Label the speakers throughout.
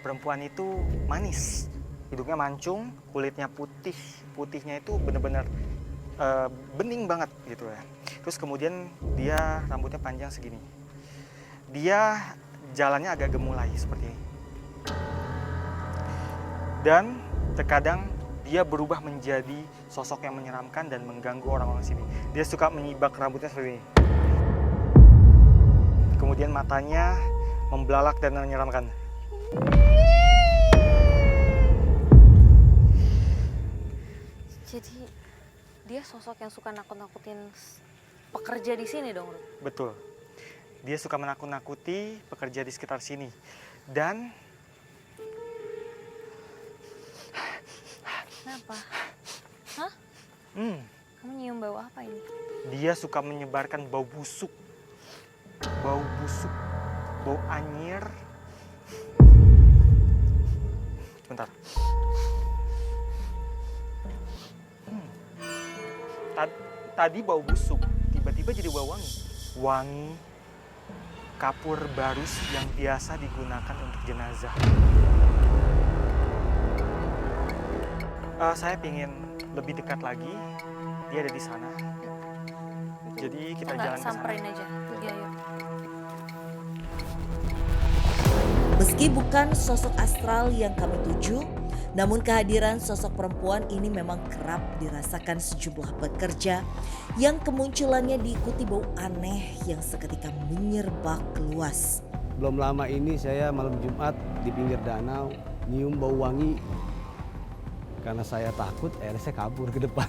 Speaker 1: perempuan itu manis. Hidungnya mancung, kulitnya putih. Putihnya itu benar-benar bening banget gitu ya. Terus kemudian dia rambutnya panjang segini. Dia jalannya agak gemulai seperti ini. Dan terkadang dia berubah menjadi sosok yang menyeramkan dan mengganggu orang-orang sini. Dia suka menyibak rambutnya seperti ini. Kemudian matanya membelalak dan menyeramkan.
Speaker 2: Jadi dia sosok yang suka nakut-nakutin pekerja di sini dong, Ruth?
Speaker 1: Betul. Dia suka menakut-nakuti pekerja di sekitar sini. Dan
Speaker 2: Kenapa? Hah? Kamu nyium bau apa ini?
Speaker 1: dia suka menyebarkan bau busuk. Bau busuk, bau anyir. Bentar. Tadi bau busuk, tiba-tiba jadi bau wangi. Wangi kapur barus yang biasa digunakan untuk jenazah. Saya ingin lebih dekat lagi. Dia ada di sana. Jadi kita jalan ke sana.
Speaker 2: Samperin aja. Iya, yuk.
Speaker 3: Meski bukan sosok astral yang kami tuju, namun kehadiran sosok perempuan ini memang kerap dirasakan sejumlah pekerja yang kemunculannya diikuti bau aneh yang seketika menyerbak luas.
Speaker 4: Belum lama ini saya malam Jumat di pinggir danau nyium bau wangi. Karena saya takut, akhirnya saya kabur ke depan.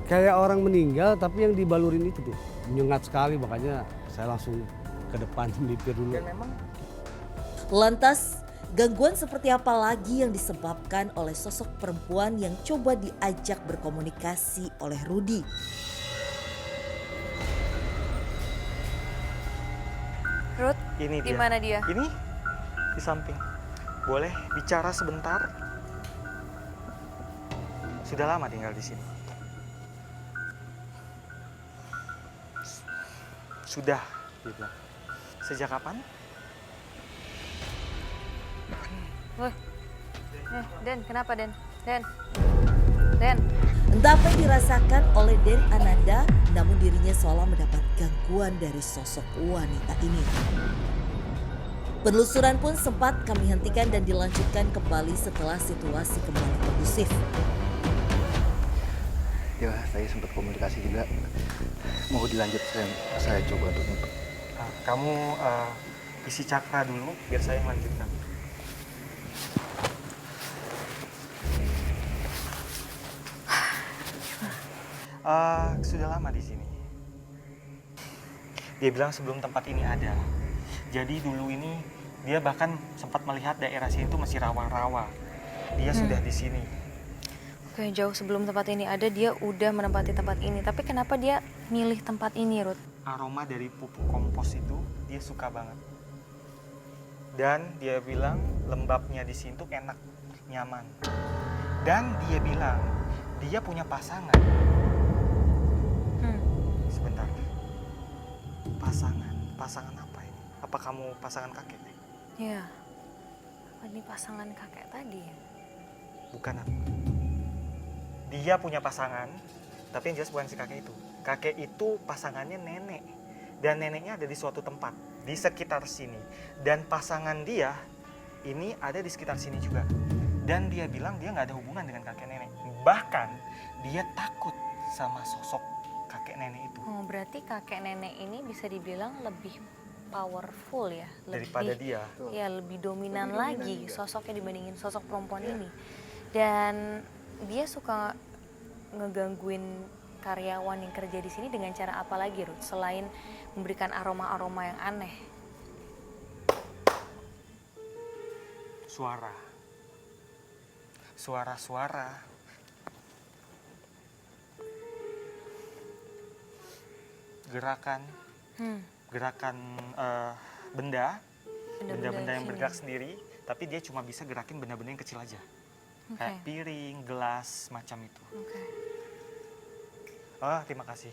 Speaker 4: Kayak orang meninggal tapi yang dibalurin itu tuh menyengat sekali, makanya saya langsung ke depan melipir dulu.
Speaker 1: Dan memang
Speaker 3: Lantas, gangguan seperti apa lagi yang disebabkan oleh sosok perempuan yang coba diajak berkomunikasi oleh Rudy?
Speaker 2: Ruth,
Speaker 1: ini
Speaker 2: di
Speaker 1: dia.
Speaker 2: mana dia?
Speaker 1: Ini di samping. Boleh bicara sebentar? Sudah lama tinggal di sini. Sudah, dia bilang. Sejak kapan?
Speaker 2: Woi. Den, kenapa Den? Den.
Speaker 3: Entah apa yang dirasakan oleh Den Ananda, namun dirinya seolah mendapat gangguan dari sosok wanita ini. Penelusuran pun sempat kami hentikan dan dilanjutkan kembali setelah situasi kembali kondusif.
Speaker 5: Ya, saya sempat komunikasi juga. Mau dilanjut, saya coba untuk.
Speaker 1: Kamu isi cakra dulu biar saya melanjutkan. Sudah lama di sini. Dia bilang sebelum tempat ini ada. Jadi dulu ini dia bahkan sempat melihat daerah sini itu masih rawa-rawa. Dia sudah di sini.
Speaker 2: Oke, jauh sebelum tempat ini ada, dia udah menempati tempat ini. Tapi kenapa dia milih tempat ini, Ruth?
Speaker 1: Aroma dari pupuk kompos itu dia suka banget. Dan dia bilang lembabnya di sini tuh enak, nyaman. Dan dia bilang dia punya pasangan. Sebentar. Pasangan apa ini? Apa kamu pasangan kakek?
Speaker 2: Iya. Apa ini pasangan kakek tadi ya?
Speaker 1: Bukan aku. Dia punya pasangan, tapi yang jelas bukan si kakek itu. Kakek itu pasangannya nenek. Dan neneknya ada di suatu tempat, di sekitar sini. Dan pasangan dia ini ada di sekitar sini juga. Dan dia bilang dia nggak ada hubungan dengan kakek nenek. Bahkan dia takut sama sosok kakek nenek itu.
Speaker 2: Oh, berarti kakek nenek ini bisa dibilang lebih powerful ya?
Speaker 1: Daripada dia.
Speaker 2: Ya, lebih dominan lagi sosoknya dibandingin sosok perempuan ini. Dan dia suka ngegangguin karyawan yang kerja di sini dengan cara apa lagi, Ruth? Selain memberikan aroma-aroma yang aneh.
Speaker 1: Suara-suara. Gerakan benda-benda yang bergerak sendiri, tapi dia cuma bisa gerakin benda-benda yang kecil aja. Kayak piring, gelas, macam itu. Terima kasih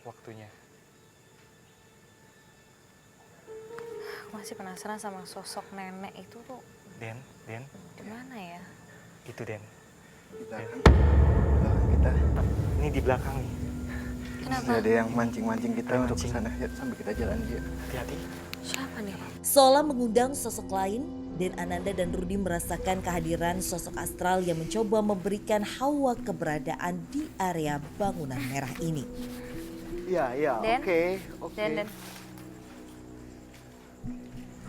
Speaker 1: waktunya.
Speaker 2: Aku masih penasaran sama sosok nenek itu tuh
Speaker 1: Den,
Speaker 2: Di mana ya?
Speaker 1: itu Den.
Speaker 5: Di belakang kita.
Speaker 1: Ini di belakang nih.
Speaker 2: Kenapa?
Speaker 5: Ada yang mancing-mancing kita untuk
Speaker 1: Mancing.
Speaker 5: kesana. Ya, sambil kita jalan dia.
Speaker 1: Hati-hati.
Speaker 2: Siapa nih?
Speaker 3: Seolah mengundang sosok lain, Den Ananda dan Rudi merasakan kehadiran sosok astral yang mencoba memberikan hawa keberadaan di area bangunan merah ini.
Speaker 5: Iya,
Speaker 2: Den?
Speaker 5: oke.
Speaker 2: Dan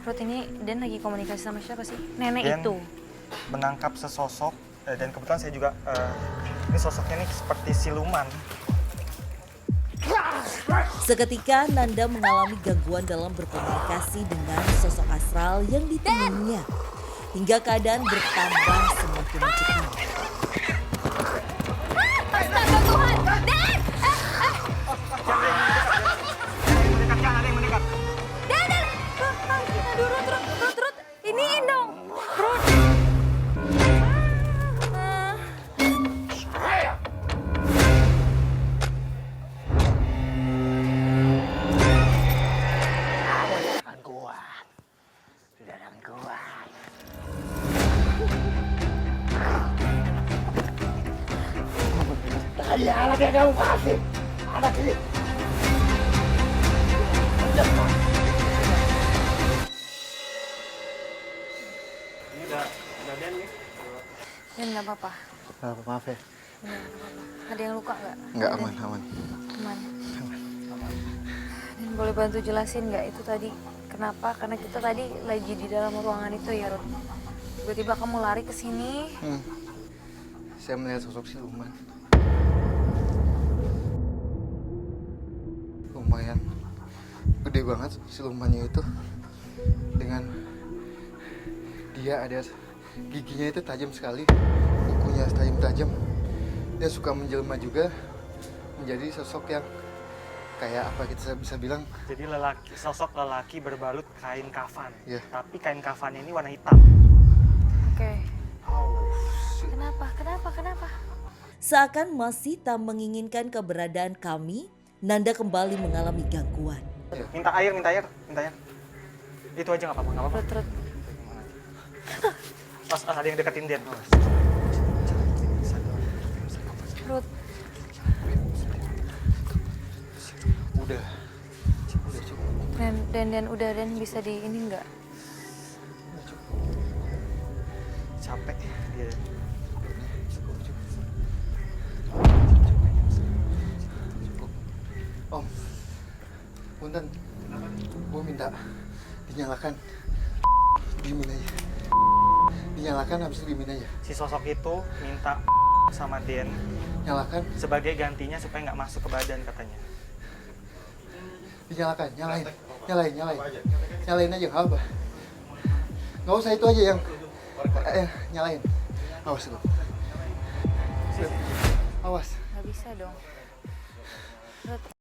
Speaker 2: Ruth, ini Dan lagi komunikasi sama siapa sih? Nenek
Speaker 1: Den
Speaker 2: itu.
Speaker 1: menangkap sesosok dan kebetulan saya juga ini sosoknya nih seperti siluman.
Speaker 3: Seketika Nanda mengalami gangguan dalam berkomunikasi dengan sosok astral yang ditemaninya. Hingga keadaan bertambah semakin mencekam.
Speaker 2: Astaga Tuhan! Dan!
Speaker 1: Ada yang mendekat.
Speaker 2: Dan! Aduh, Ruth. Iniin dong. Ruth.
Speaker 1: Ini udah Den nih.
Speaker 2: Dan nggak apa-apa.
Speaker 5: Maaf ya.
Speaker 2: Nggak apa-apa. Ada yang luka nggak?
Speaker 5: Enggak,
Speaker 2: Dan?
Speaker 5: aman.
Speaker 2: Aman. Dan boleh bantu jelasin nggak itu tadi? Kenapa? Karena kita tadi lagi di dalam ruangan itu ya, Ruth. Tiba-tiba kamu lari ke sini.
Speaker 5: Saya melihat sosok siluman. Lumayan gede banget silumannya itu. Dengan dia ada giginya itu tajam sekali, kukunya tajam-tajam. Dia suka menjelma juga menjadi sosok yang kayak apa kita bisa bilang.
Speaker 1: Jadi sosok lelaki berbalut kain kafan.
Speaker 5: Iya.
Speaker 1: Tapi kain kafannya ini warna hitam.
Speaker 2: Oke. Kenapa?
Speaker 3: Seakan masih tak menginginkan keberadaan kami, Nanda kembali mengalami gangguan.
Speaker 1: Minta air. Itu aja nggak apa-apa.
Speaker 2: Ruth.
Speaker 1: Pas ada yang deketin Den.
Speaker 2: Ruth.
Speaker 5: Udah cukup.
Speaker 2: Dan udah bisa di ini nggak?
Speaker 1: Capek dia.
Speaker 5: Om, punten, gue minta dinyalakan, diemin aja. Dinyalakan habis itu diemin aja.
Speaker 1: Si sosok itu minta sama Den
Speaker 5: Nyalakan,
Speaker 1: sebagai gantinya supaya nggak masuk ke badan katanya.
Speaker 5: dinyalakan, nyalain. Nyalain aja, nggak apa. Nggak usah itu aja yang nyalain. Awas lo. Awas.
Speaker 2: Nggak bisa dong. Ruth.